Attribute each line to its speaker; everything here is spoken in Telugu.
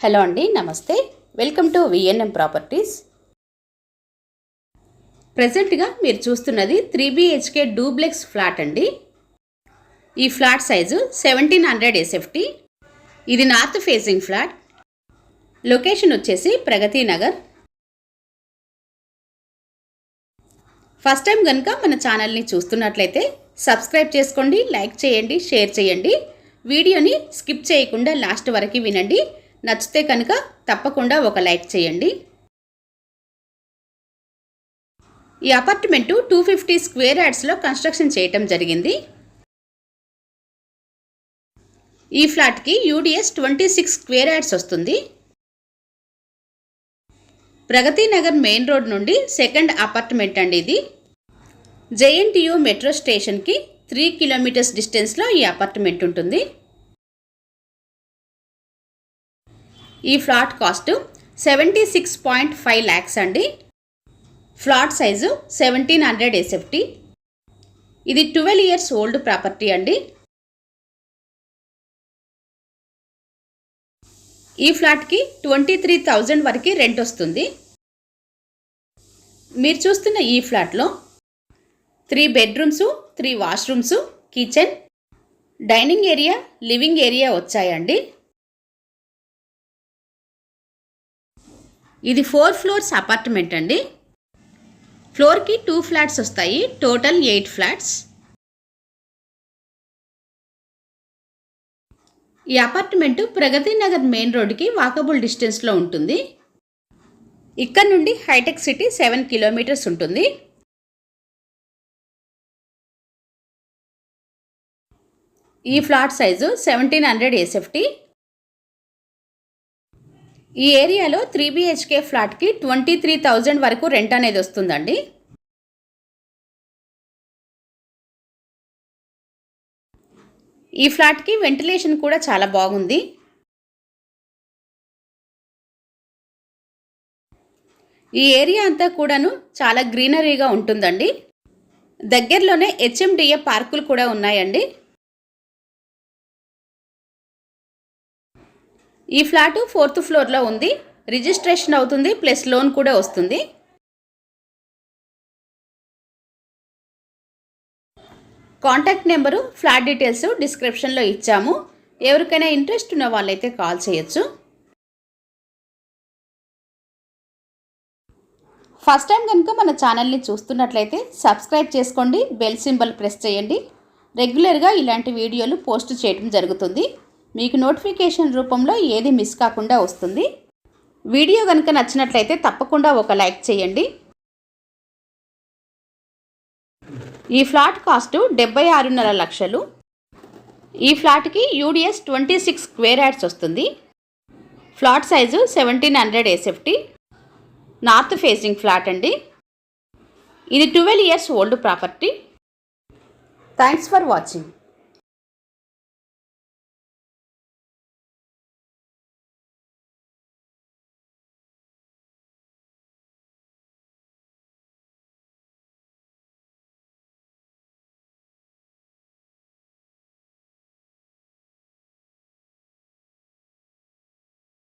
Speaker 1: హలో అండి, నమస్తే. Welcome to VNM properties. ప్రెజెంట్గా మీరు చూస్తున్నది 3 BHK డూప్లెక్స్ ఫ్లాట్ అండి. ఈ ఫ్లాట్ సైజు 1700 SFT. ఇది నార్త్ ఫేసింగ్ ఫ్లాట్. లొకేషన్ వచ్చేసి ప్రగతి నగర్. ఫస్ట్ టైం కనుక మన ఛానల్ని చూస్తున్నట్లయితే సబ్స్క్రైబ్ చేసుకోండి, లైక్ చేయండి, షేర్ చేయండి. వీడియోని స్కిప్ చేయకుండా లాస్ట్ వరకు వినండి. నచ్చితే కనుక తప్పకుండా ఒక లైక్ చేయండి. ఈ అపార్ట్మెంటు 250 స్క్వేర్ యార్డ్స్లో కన్స్ట్రక్షన్ చేయటం జరిగింది. ఈ ఫ్లాట్కి UDS 26 స్క్వేర్ యార్డ్స్ వస్తుంది. ప్రగతి నగర్ మెయిన్ రోడ్ నుండి సెకండ్ అపార్ట్మెంట్ అండి ఇది. JNTU మెట్రో స్టేషన్కి 3 కిలోమీటర్స్ డిస్టెన్స్లో ఈ అపార్ట్మెంట్ ఉంటుంది. ఈ ఫ్లాట్ కాస్ట్ 76.5 lakhs అండి. Flat size 1700 SFT. ఇది 12 years ఓల్డ్ ప్రాపర్టీ అండి. ఈ ఫ్లాట్కి 23,000 వరకు రెంట్ వస్తుంది. మీరు చూస్తున్న ఈ ఫ్లాట్లో 3 bedrooms, 3 washrooms, kitchen, dining area, living area వచ్చాయండి. ఇది 4 floors అపార్ట్మెంట్ అండి. ఫ్లోర్కి 2 flats వస్తాయి. Total 8 flats. ఈ అపార్ట్మెంట్ ప్రగతి నగర్ మెయిన్ రోడ్కి వాకబుల్ డిస్టెన్స్లో ఉంటుంది. ఇక్కడ నుండి హైటెక్ సిటీ 7 kilometers ఉంటుంది. ఈ ఫ్లాట్ సైజు 1700 SFT. ఈ ఏరియాలో 3 BHK ఫ్లాట్కి 23,000 వరకు రెంట్ అనేది వస్తుందండి. ఈ ఫ్లాట్కి వెంటిలేషన్ కూడా చాలా బాగుంది. ఈ ఏరియా అంతా కూడాను చాలా గ్రీనరీగా ఉంటుందండి. దగ్గరలోనే HMDA పార్కులు కూడా ఉన్నాయండి. ఈ ఫ్లాటు 4th floorలో ఉంది. రిజిస్ట్రేషన్ అవుతుంది, ప్లస్ లోన్ కూడా వస్తుంది. కాంటాక్ట్ నెంబరు, ఫ్లాట్ డీటెయిల్స్ డిస్క్రిప్షన్లో ఇచ్చాము. ఎవరికైనా ఇంట్రెస్ట్ ఉన్న వాళ్ళైతే కాల్ చేయొచ్చు. ఫస్ట్ టైం కనుక మన ఛానల్ని చూస్తున్నట్లయితే సబ్స్క్రైబ్ చేసుకోండి, బెల్ సింబల్ ప్రెస్ చేయండి. రెగ్యులర్గా ఇలాంటి వీడియోలు పోస్ట్ చేయడం జరుగుతుంది. మీకు నోటిఫికేషన్ రూపంలో ఏది మిస్ కాకుండా వస్తుంది. వీడియో కనుక నచ్చినట్లయితే తప్పకుండా ఒక లైక్ చేయండి. ఈ ఫ్లాట్ కాస్ట్ 76.5 లక్షలు. ఈ ఫ్లాట్కి UDS 26 స్క్వేర్ యార్డ్స్ వస్తుంది. Flat size 1700 SFT. North facing flat అండి. ఇది 12 years old property. Thanks for watching.